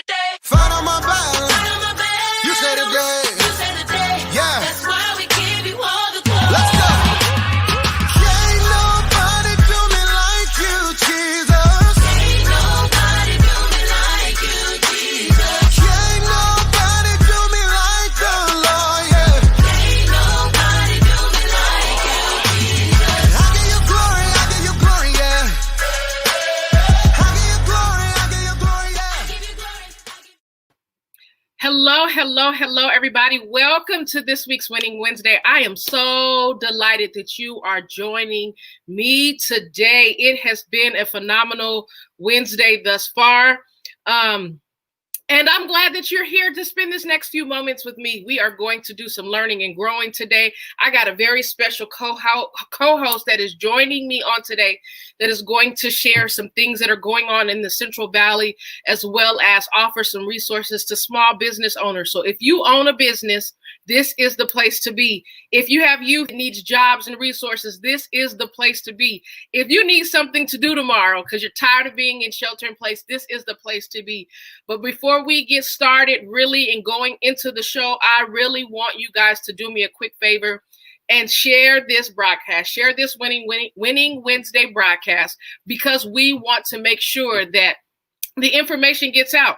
day. Fight on my balance. You say today. Yeah. That's why we give you all the glory. Let's go. Can't nobody do me like you, Jesus. Can't nobody do me like you, Jesus. Can't nobody do me like the Lord, yeah. Can't nobody do me like you, Jesus. I give you glory, yeah. I give you glory, yeah. Hello, everybody. Welcome to this week's Winning Wednesday. I am so delighted that you are joining me today. It has been a phenomenal Wednesday thus far. And I'm glad that you're here to spend this next few moments with me. We are going to do some learning and growing today. I got a very special co-host that is joining me on today that is going to share some things that are going on in the Central Valley, as well as offer some resources to small business owners. So if you own a business, this is the place to be. If you have youth that needs jobs and resources, this is the place to be. If you need something to do tomorrow because you're tired of being in shelter in place, this is the place to be. But before we get started really and going into the show, I really want you guys to do me a quick favor and share this broadcast, share this Winning Wednesday broadcast, because we want to make sure that the information gets out.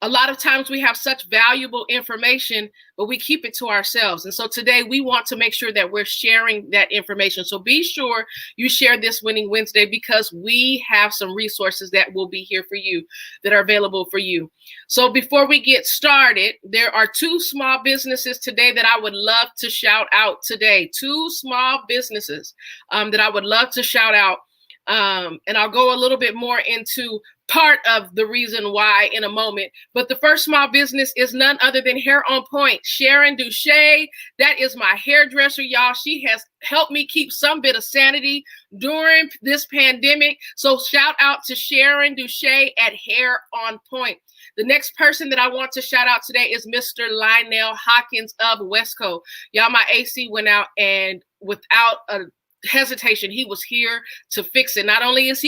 A lot of times we have such valuable information, but we keep it to ourselves. And so today we want to make sure that we're sharing that information. So be sure you share this Winning Wednesday, because we have some resources that will be here for you, that are available for you. So before we get started, there are two small businesses today that I would love to shout out today. Two small businesses that I would love to shout out. And I'll go a little bit more into part of the reason why in a moment. But the first small business is none other than Hair on Point. Sharon Duche, that is my hairdresser, y'all. She has helped me keep some bit of sanity during this pandemic. So shout out to Sharon Duche at Hair on Point. The next person that I want to shout out today is Mr. Harris-Akines of Wesco. Y'all, my AC went out, and without a hesitation, he was here to fix it. Not only did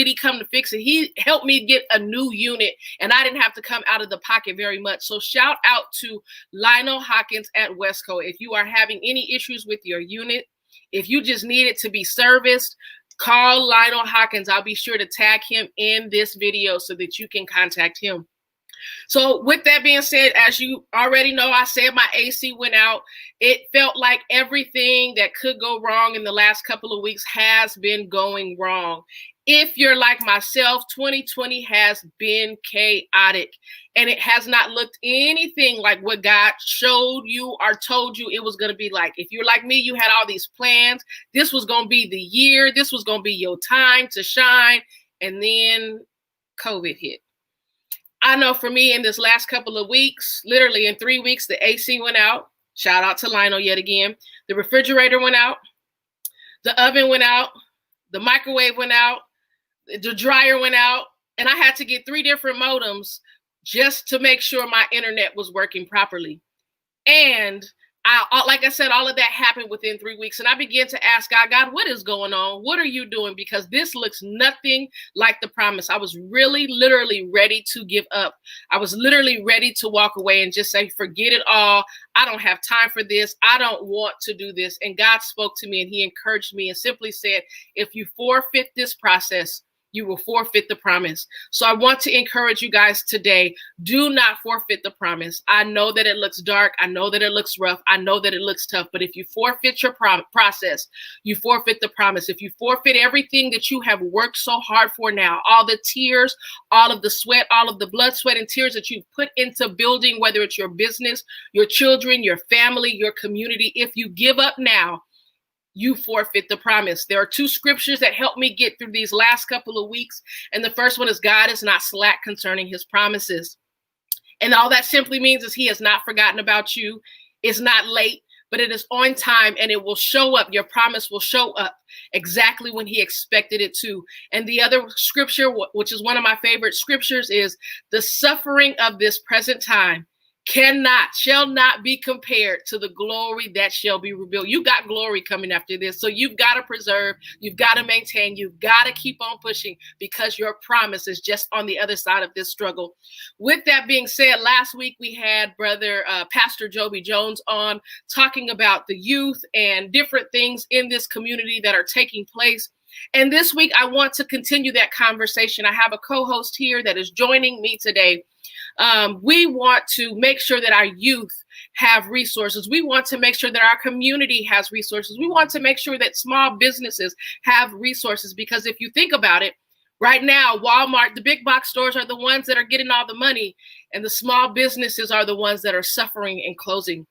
he come to fix it, he helped me get a new unit, and I didn't have to come out of the pocket very much. So shout out to Lionel Hawkins at Wesco. If you are having any issues with your unit, if you just need it to be serviced, call Lionel Hawkins. I'll be sure to tag him in this video so that you can contact him. So with that being said, as you already know, I said my AC went out. It felt like everything that could go wrong in the last couple of weeks has been going wrong. If you're like myself, 2020 has been chaotic, and it has not looked anything like what God showed you or told you it was going to be like. If you're like me, you had all these plans. This was going to be the year. This was going to be your time to shine. And then COVID hit. I know for me, in this last couple of weeks, literally in 3 weeks, the AC went out. Shout out to Lionel yet again. The refrigerator went out. The oven went out. The microwave went out. The dryer went out. And I had to get 3 different modems just to make sure my internet was working properly. And like I said, all of that happened within 3 weeks. And I began to ask God, what is going on? What are you doing? Because this looks nothing like the promise. I was literally ready to give up. I was literally ready to walk away and just say, forget it all. I don't have time for this. I don't want to do this. And God spoke to me, and he encouraged me and simply said, if you forfeit this process, you will forfeit the promise. So I want to encourage you guys today, do not forfeit the promise. I know that it looks dark. I know that it looks rough. I know that it looks tough. But if you forfeit your process, you forfeit the promise. If you forfeit everything that you have worked so hard for now, all the tears, all of the sweat, all of the blood, sweat, and tears that you've put into building, whether it's your business, your children, your family, your community, if you give up now, you forfeit the promise. There are 2 scriptures that helped me get through these last couple of weeks. And the first one is, God is not slack concerning his promises. And all that simply means is he has not forgotten about you. It's not late, but it is on time, and it will show up. Your promise will show up exactly when he expected it to. And the other scripture, which is one of my favorite scriptures, is the suffering of this present time shall not be compared to the glory that shall be revealed. You got glory coming after this. So you've got to preserve, you've got to maintain, you've got to keep on pushing, because your promise is just on the other side of this struggle. With that being said, last week we had brother Pastor Joby Jones on talking about the youth and different things in this community that are taking place. And this week I want to continue that conversation. I have a co-host here that is joining me today. We want to make sure that our youth have resources. We want to make sure that our community has resources. We want to make sure that small businesses have resources, because if you think about it, right now, Walmart, the big box stores are the ones that are getting all the money, and the small businesses are the ones that are suffering and closing.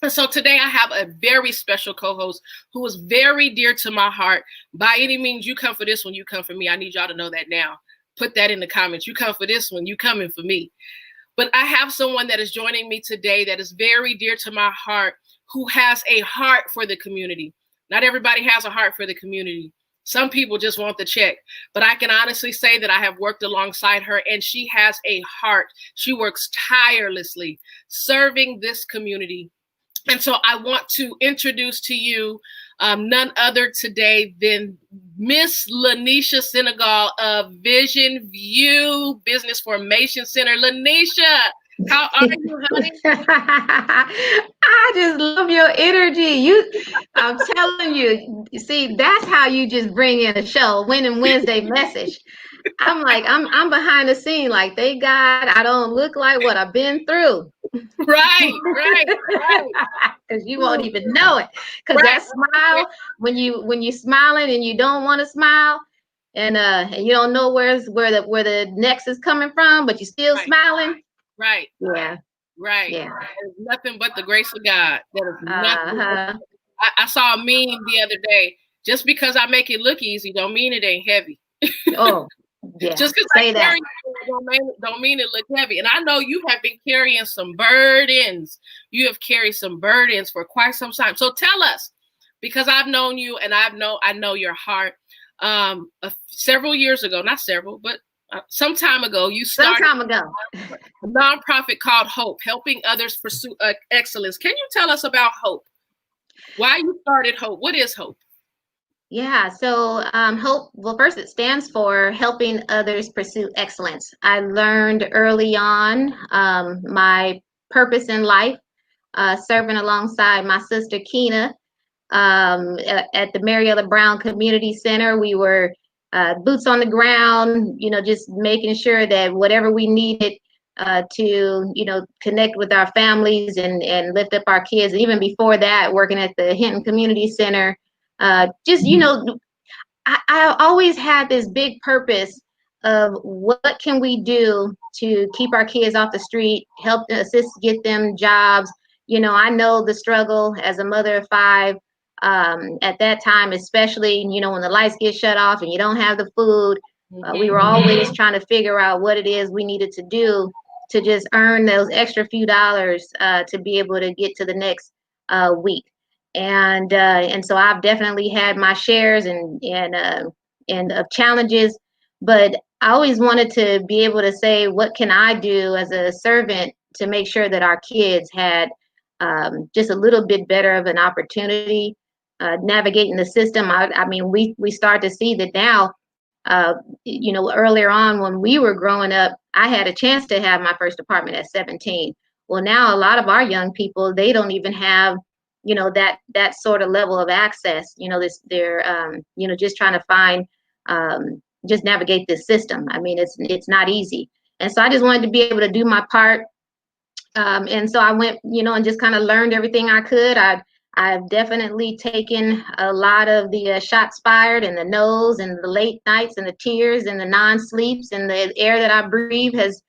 And so today I have a very special co-host who is very dear to my heart. By any means, you come for this one, you come for me. I need y'all to know that now. Put that in the comments. You come for this one, you coming for me. But I have someone that is joining me today that is very dear to my heart, who has a heart for the community. Not everybody has a heart for the community. Some people just want the check. But I can honestly say that I have worked alongside her, and she has a heart. She works tirelessly serving this community. And so I want to introduce to you none other today than Miss Lanisha Senegal of Vision View Business Formation Center. Lanisha, how are you, honey? I just love your energy. I'm telling you, see, that's how you just bring in a show, Winning Wednesday message. I'm like, I'm behind the scene, like, thank God I don't look like what I've been through. Right. Because you won't even know it. Because that smile, when you smiling and you don't want to smile, and you don't know where the next is coming from, but you're still smiling. Right. Yeah. Right. Yeah. It's nothing but the grace of God. That is nothing. I saw a meme the other day. Just because I make it look easy, don't mean it ain't heavy. Oh. Yeah, just because I carry it don't mean it look heavy. And I know you have been carrying some burdens. You have carried some burdens for quite some time. So tell us, because I've known you and I know your heart. Several years ago, not several, but some time ago, you started a nonprofit called Hope, helping others pursue excellence. Can you tell us about Hope? Why you started Hope? What is Hope? Yeah, so HOPE, well, first it stands for Helping Others Pursue Excellence. I learned early on my purpose in life, serving alongside my sister Keena at the Mariella Brown Community Center. We were boots on the ground, just making sure that whatever we needed to, connect with our families and lift up our kids. And even before that, working at the Hinton Community Center. I always had this big purpose of what can we do to keep our kids off the street, help assist get them jobs. I know the struggle as a mother of 5 at that time, especially, when the lights get shut off and you don't have the food. We were always trying to figure out what it is we needed to do to just earn those extra few dollars to be able to get to the next week. And so I've definitely had my shares and of challenges, but I always wanted to be able to say, what can I do as a servant to make sure that our kids had just a little bit better of an opportunity navigating the system. I mean, we start to see that now. Earlier on when we were growing up, I had a chance to have my first apartment at 17. Well, now a lot of our young people, they don't even have that sort of level of access. They're just trying to find just navigate this system. I mean, it's not easy. And so I just wanted to be able to do my part. And so I went, and just kind of learned everything I could. I've definitely taken a lot of the shots fired and the no's and the late nights and the tears and the non-sleeps, and the air that I breathe has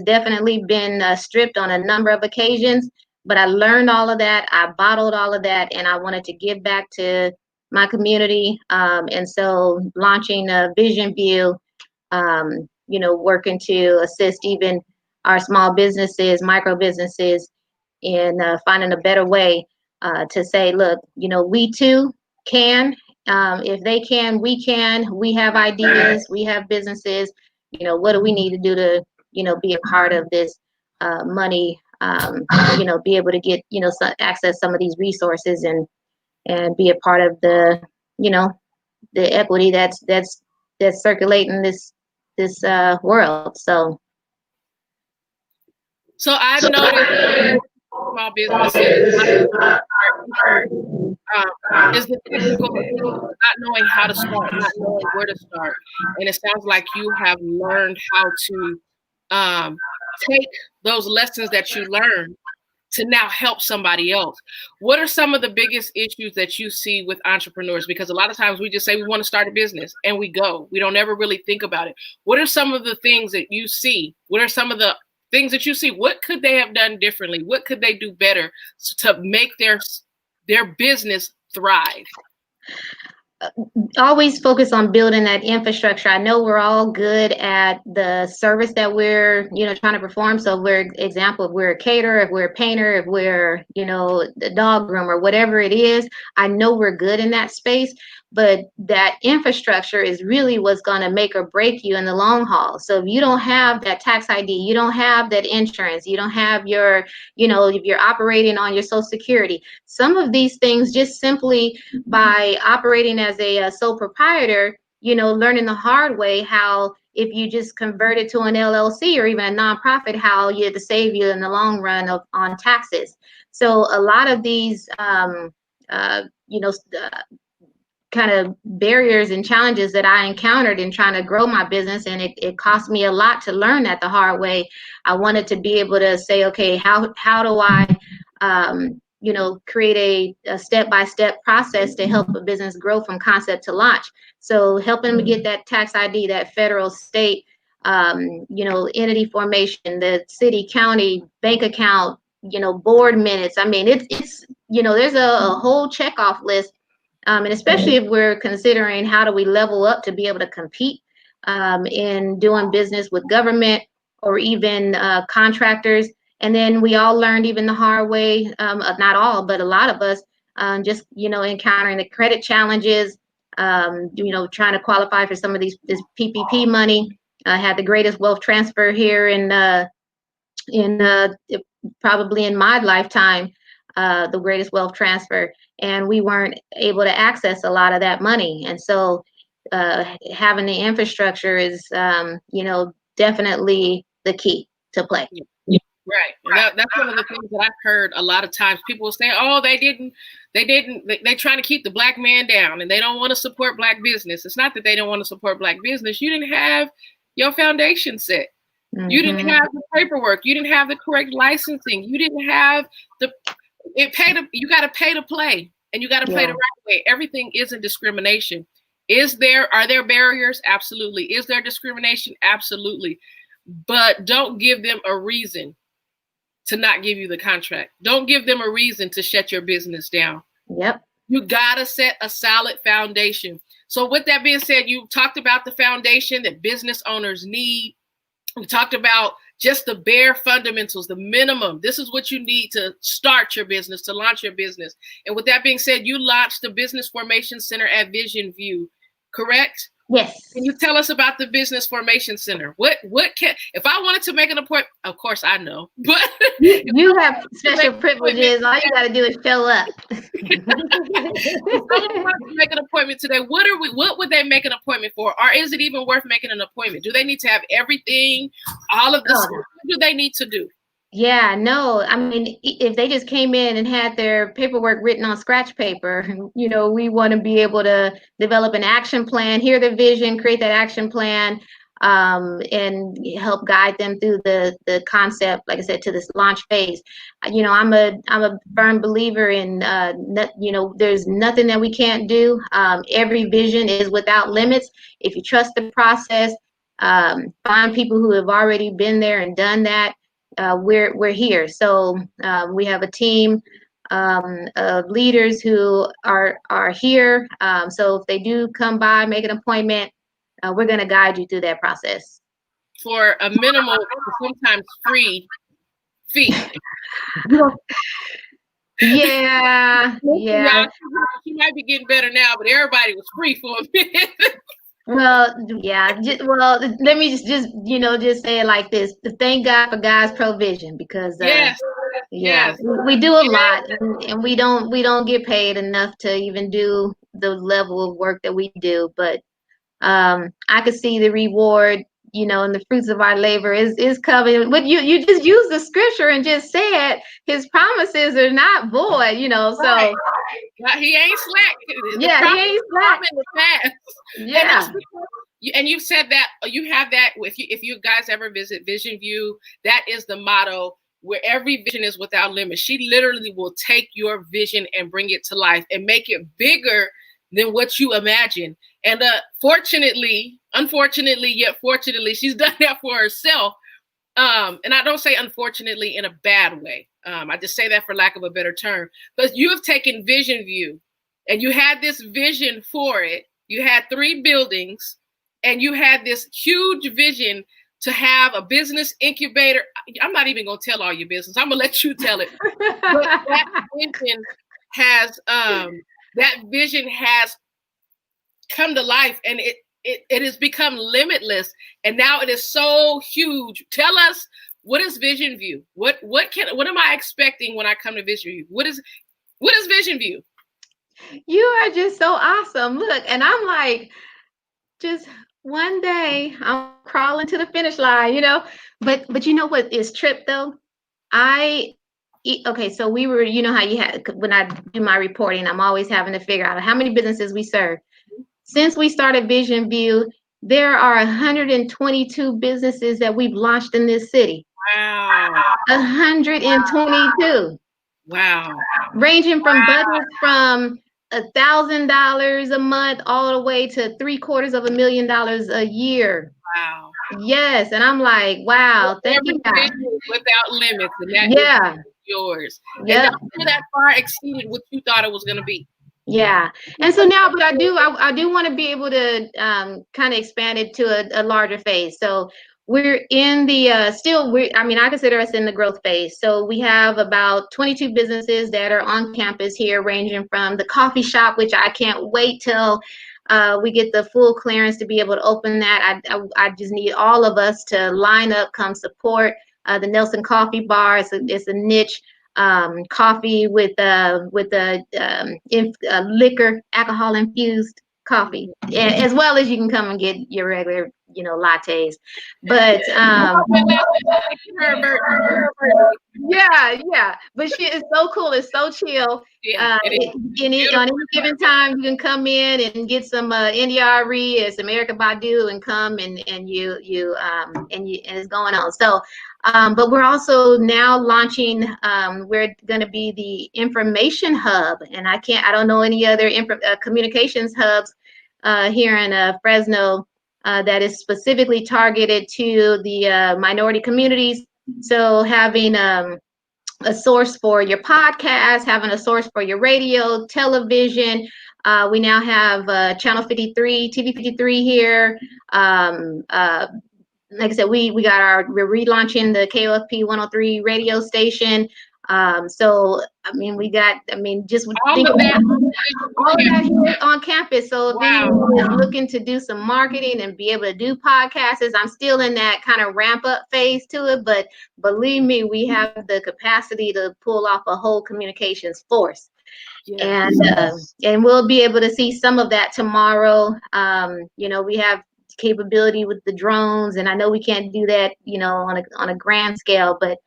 definitely been stripped on a number of occasions. But I learned all of that. I bottled all of that, and I wanted to give back to my community. And so launching Vision View, working to assist even our small businesses, micro businesses, in finding a better way to say, look, we too can. If they can, we can. We have ideas. We have businesses. What do we need to do to, be a part of this money be able to get, access some of these resources and be a part of the, the equity that's circulating this world. So I've noticed small businesses is the technical not knowing how to start, not knowing where to start. And it sounds like you have learned how to take those lessons that you learned to now help somebody else. What are some of the biggest issues that you see with entrepreneurs? Because a lot of times we just say we want to start a business and we go. We don't ever really think about it. What are some of the things that you see? What are some of the things that you see? What could they have done differently? What could they do better to make their business thrive? Always focus on building that infrastructure. I know we're all good at the service that we're, trying to perform. So if we're a caterer, if we're a painter, if we're, the dog groomer, whatever it is, I know we're good in that space. But that infrastructure is really what's going to make or break you in the long haul. So if you don't have that tax ID, you don't have that insurance, you don't have your, if you're operating on your Social Security, some of these things just simply by operating as a sole proprietor, learning the hard way how if you just convert it to an LLC or even a nonprofit, how you have to save you in the long run on taxes. So a lot of these, kind of barriers and challenges that I encountered in trying to grow my business. And it cost me a lot to learn that the hard way. I wanted to be able to say, okay, how do I, create a step-by-step process to help a business grow from concept to launch. So helping them get that tax ID, that federal, state, entity formation, the city, county, bank account, board minutes. I mean, it's there's a whole checkoff list. And especially if we're considering how do we level up to be able to compete in doing business with government or even contractors. And then we all learned even the hard way, not all, but a lot of us just, encountering the credit challenges, trying to qualify for some of this PPP money. I had the greatest wealth transfer here in probably in my lifetime. The greatest wealth transfer, and we weren't able to access a lot of that money. And so having the infrastructure is, definitely the key to play. Right. That's one of the things that I've heard a lot of times. People will say, oh, they're trying to keep the Black man down and they don't want to support Black business. It's not that they don't want to support Black business. You didn't have your foundation set. Mm-hmm. You didn't have the paperwork. You didn't have the correct licensing. You didn't have you got to pay to play, and you got to play the right way. Everything isn't discrimination. Are there barriers? Absolutely. Is there discrimination? Absolutely. But don't give them a reason to not give you the contract. Don't give them a reason to shut your business down. Yep. You got to set a solid foundation. So with that being said, you talked about the foundation that business owners need. We talked about just the bare fundamentals, the minimum. This is what you need to start your business, to launch your business. And with that being said, you launched the Business Formation Center at Vision View, correct? Yes. Can you tell us about the Business Formation Center? If I wanted to make an appointment, of course I know, but you have special privileges. All you got to do is show up. If someone wants to make an appointment today, what would they make an appointment for? Or is it even worth making an appointment? Do they need to have everything, all of this? What do they need to do? Yeah, no, I mean, if they just came in and had their paperwork written on scratch paper, we want to be able to develop an action plan, hear the vision, create that action plan, and help guide them through the concept, like I said, to this launch phase. I'm a firm believer in, there's nothing that we can't do. Every vision is without limits. If you trust the process, find people who have already been there and done that. We're here. So we have a team of leaders who are here. So if they do come by, make an appointment, we're going to guide you through that process. For a minimal, sometimes free fee. Yeah. She might be getting better now, but everybody was free for a minute. Well, yeah. Let me just say it like this: thank God for God's provision, because Yeah, Yes. we do a lot, and we don't get paid enough to even do the level of work that we do. But I could see the reward, and the fruits of our labor is coming. But you just use the scripture and just said his promises are not void, so He ain't slack. The yeah, he promise ain't come slack. in the past. And that's Yeah. and you've said that you have that if you guys ever visit Vision View, that is the motto where every vision is without limits. She literally will take your vision and bring it to life and make it bigger than what you imagine. And unfortunately, yet fortunately, she's done that for herself. And I don't say unfortunately in a bad way. I just say that for lack of a better term. But you have taken Vision View and you had this vision for it. You had 3 buildings and you had this huge vision to have a business incubator. I'm not even going to tell all your business. I'm going to let you tell it. But that vision has come to life, and it has become limitless, and now it is so huge. Tell us, what is Vision View? What am I expecting when I come to Vision View? What is Vision View? You are just so awesome. Look, and I'm like, just one day I'm crawling to the finish line, But you know what is trip though? Okay, so we were, how you had when I do my reporting, I'm always having to figure out how many businesses we serve. Since we started Vision View, there are 122 businesses that we've launched in this city. Wow. 122. Wow. Ranging from budgets from $1,000 a month all the way to $750,000 a year. Wow. Yes, and I'm like, wow, thank you, God. Without limits, and that is yours. Yeah. And that far exceeded what you thought it was going to be. Yeah, and so now, but I do want to be able to kind of expand it to a larger phase. So we're in the I consider us in the growth phase. So we have about 22 businesses that are on campus here, ranging from the coffee shop, which I can't wait till we get the full clearance to be able to open that. I just need all of us to line up, come support the Nelson Coffee Bar. It's a niche coffee with liquor, alcohol infused coffee, as well as you can come and get your regular, lattes. But yeah. But she is so cool. It's so chill. On any given time, you can come in and get some NDRE and some Erykah Badu and come and it's going on. So. But we're also now launching, we're going to be the information hub, and I don't know any other communications hubs here in Fresno that is specifically targeted to the minority communities. So having a source for your podcast, having a source for your radio, television. We now have Channel 53, TV 53 here. Like I said, we're relaunching the KOFP 103 radio station. So just think about all of that here on campus. So if anyone is looking to do some marketing and be able to do podcasts, I'm still in that kind of ramp up phase to it, but believe me, we have the capacity to pull off a whole communications force. Yes. And we'll be able to see some of that tomorrow. We have capability with the drones, and I know we can't do that on a grand scale, but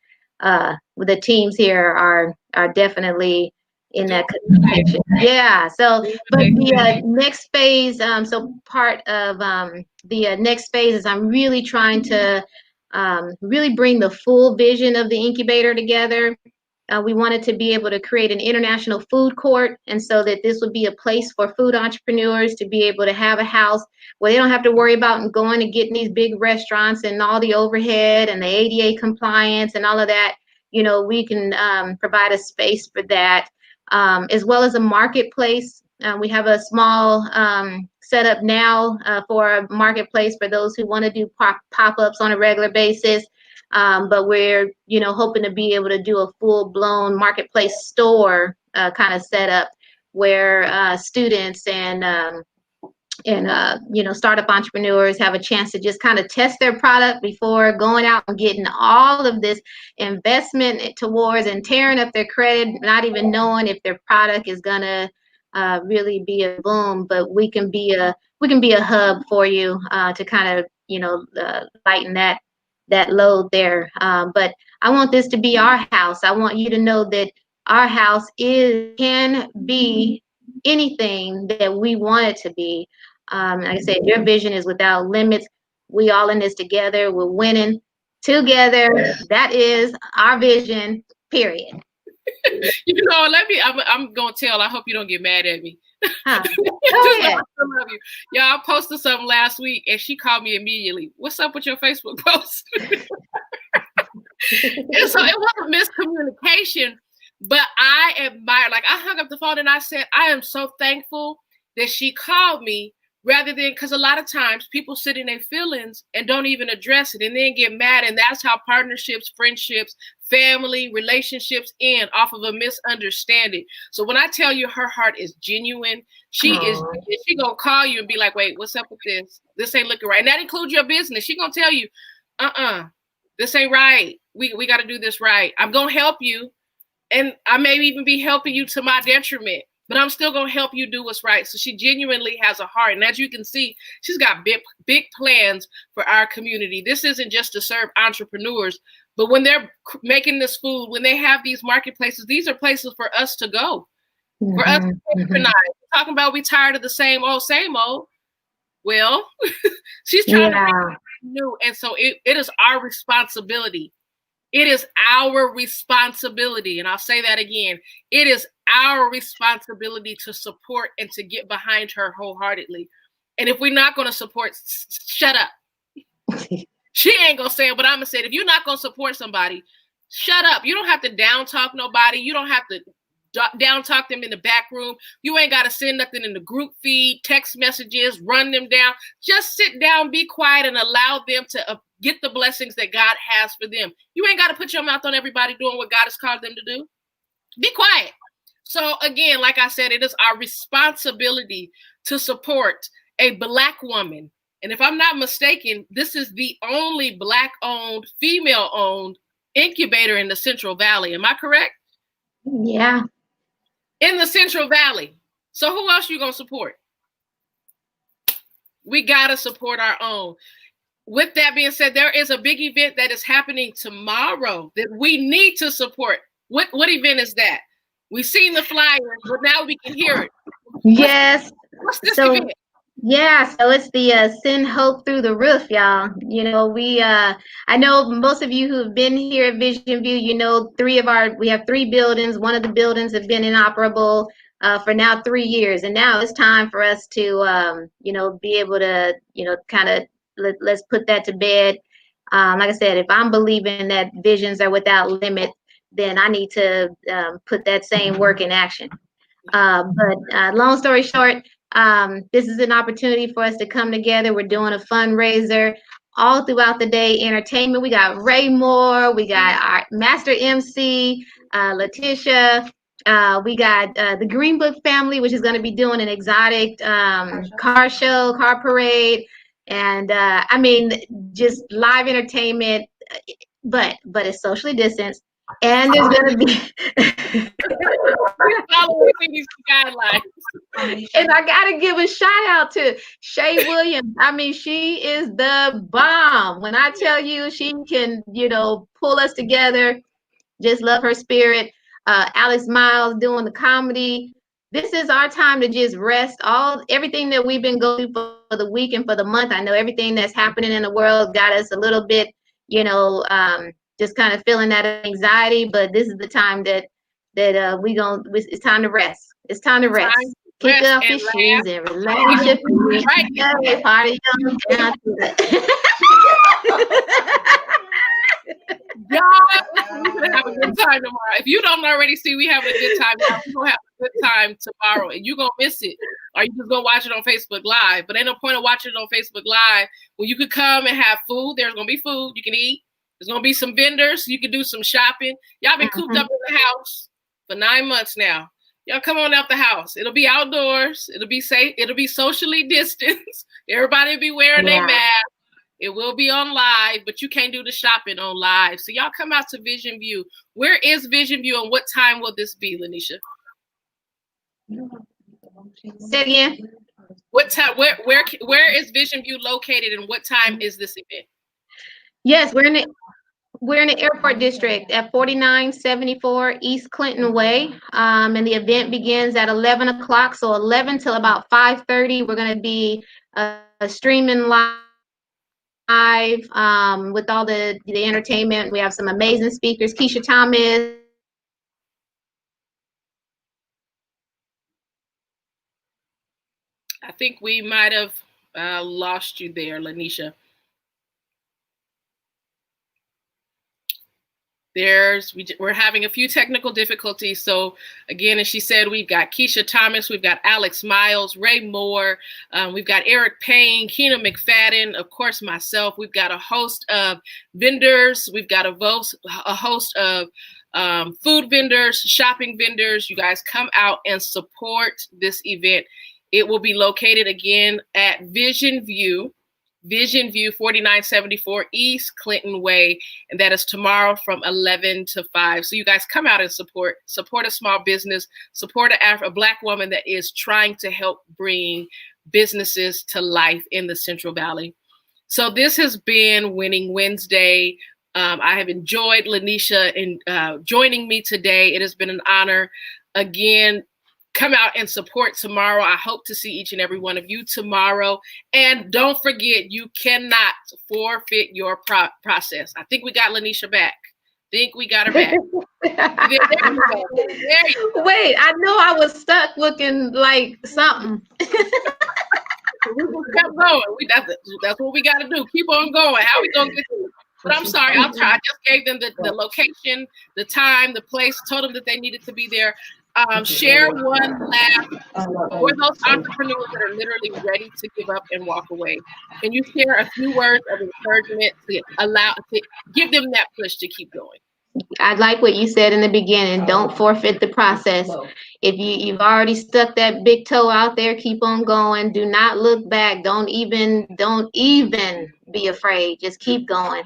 the teams here are definitely in that communication. Yeah. So but the next phase, so part of the next phase is I'm really trying to really bring the full vision of the incubator together. We wanted to be able to create an international food court, and so that this would be a place for food entrepreneurs to be able to have a house where they don't have to worry about going and getting these big restaurants and all the overhead and the ADA compliance and all of that. We can provide a space for that, as well as a marketplace. We have a small setup now for a marketplace for those who want to do pop-ups on a regular basis. But we're, hoping to be able to do a full-blown marketplace store kind of setup where students and startup entrepreneurs have a chance to just kind of test their product before going out and getting all of this investment towards and tearing up their credit, not even knowing if their product is gonna really be a boom. But we can be a hub for you to kind of lighten that load there. But I want this to be our house. I want you to know that our house can be anything that we want it to be. Like I said, your vision is without limits. We all in this together. We're winning together. That is our vision, period. I'm going to tell, I hope you don't get mad at me. Huh. I love you. Y'all posted something last week and she called me immediately. What's up with your Facebook post? And so it was a miscommunication, but I admire, like I hung up the phone and I said, I am so thankful that she called me rather than, because a lot of times people sit in their feelings and don't even address it and then get mad. And that's how partnerships, friendships, family, relationships end off of a misunderstanding. So when I tell you her heart is genuine, she gonna call you and be like, wait, what's up with this? This ain't looking right. And that includes your business. She gonna tell you, this ain't right. We got to do this right. I'm gonna help you. And I may even be helping you to my detriment, but I'm still going to help you do what's right. So she genuinely has a heart. And as you can see, she's got big plans for our community. This isn't just to serve entrepreneurs, but when they're making this food, when they have these marketplaces, these are places for us to go, for us to patronize. Talking about we tired of the same old. Well, she's trying to make it new. And so it is our responsibility. It is our responsibility, and I'll say that again. It is our responsibility to support and to get behind her wholeheartedly. And if we're not going to support, shut up. She ain't going to say it, but I'm going to say it. If you're not going to support somebody, shut up. You don't have to down talk nobody. You don't have to down talk them in the back room. You ain't got to send nothing in the group feed, text messages, run them down. Just sit down, be quiet, and allow them to get the blessings that God has for them. You ain't got to put your mouth on everybody doing what God has called them to do. Be quiet. So again, like I said, it is our responsibility to support a Black woman. And if I'm not mistaken, this is the only Black-owned, female-owned incubator in the Central Valley. Am I correct? Yeah. In the Central Valley. So who else you going to support? We got to support our own. With that being said, there is a big event that is happening tomorrow that we need to support. What event is that? We've seen the flyer, but now we can hear it. Yes. What's this event? Yeah, so it's the Send Hope Through the Roof, y'all. I know most of you who've been here at Vision View, we have 3 buildings. One of the buildings have been inoperable for now 3 years. And now it's time for us to, be able to, kind of let's put that to bed. Like I said, if I'm believing that visions are without limit, then I need to put that same work in action. But long story short, this is an opportunity for us to come together. We're doing a fundraiser all throughout the day, entertainment. We got Ray Moore, we got our master MC, Letitia. We got the Green Book family, which is going to be doing an exotic car parade. And just live entertainment, but it's socially distanced. And there's going to be these guidelines. And I got to give a shout out to Shay Williams. She is the bomb. When I tell you she can, pull us together, just love her spirit. Alex Miles doing the comedy. This is our time to just rest. Everything that we've been going through for the week and for the month. I know everything that's happening in the world got us a little bit, just kind of feeling that anxiety. But this is the time that it's time to rest. It's time to rest. Kick off your shoes and relax your feet. Right. Party on down to it. Y'all, we're gonna have a good time tomorrow. If you don't already see we having a good time now, we're gonna have a good time tomorrow, and you're gonna miss it, or you just gonna watch it on Facebook Live. But ain't no point of watching it on Facebook Live when you could come and have food. There's gonna be food you can eat. There's gonna be some vendors. You can do some shopping. Y'all been cooped up in the house for 9 months now. Y'all come on out the house. It'll be outdoors. It'll be safe. It'll be socially distanced. Everybody will be wearing their mask. It will be on live, but you can't do the shopping on live. So y'all come out to Vision View. Where is Vision View and what time will this be, Lanisha? Say it again. What time? Where is Vision View located and what time is this event? Yes, we're in the airport district at 4974 East Clinton Way. And the event begins at 11 o'clock. So 11 till about 5:30. We're going to be streaming live with all the entertainment. We have some amazing speakers. Keisha Thomas. I think we might have lost you there, Lanisha. We're having a few technical difficulties. So again, as she said, we've got Keisha Thomas, we've got Alex Miles, Ray Moore, we've got Eric Payne, Keena McFadden, of course, myself. We've got a host of vendors. We've got a host of food vendors, shopping vendors. You guys come out and support this event. It will be located again at Vision View 4974 East Clinton Way, and that is tomorrow from 11 to 5. So you guys come out and support a small business, support a Black woman that is trying to help bring businesses to life in the Central Valley. So this has been Winning Wednesday. I have enjoyed Lanisha in joining me today. It has been an honor. Again, come out and support tomorrow. I hope to see each and every one of you tomorrow. And don't forget, you cannot forfeit your process. I think we got Lanisha back. Think we got her back. There you go. There you go. Wait, I know I was stuck looking like something. We just kept going. That's what we got to do. Keep on going. How we going to get through? But I'm sorry, I'll try. I just gave them the location, the time, the place, told them that they needed to be there. Share one laugh for those entrepreneurs that are literally ready to give up and walk away. Can you share a few words of encouragement to give them that push to keep going? I like what you said in the beginning. Don't forfeit the process. If you've already stuck that big toe out there, keep on going. Do not look back. Don't even be afraid. Just keep going.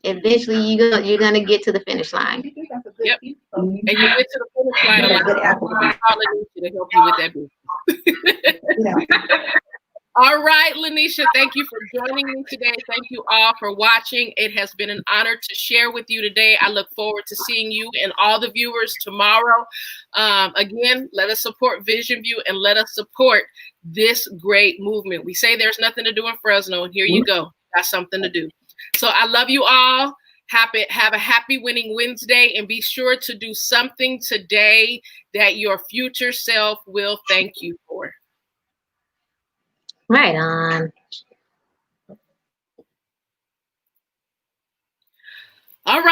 Eventually, you're gonna get to the finish line. Yep. And you get to the finish line. To help you with that business. All right, Lanisha, thank you for joining me today. Thank you all for watching. It has been an honor to share with you today. I look forward to seeing you and all the viewers tomorrow. Again, let us support Vision View and let us support this great movement. We say there's nothing to do in Fresno, and here you go. Got something to do. So I love you all. Have a happy Winning Wednesday, and be sure to do something today that your future self will thank you for. Right on. All right.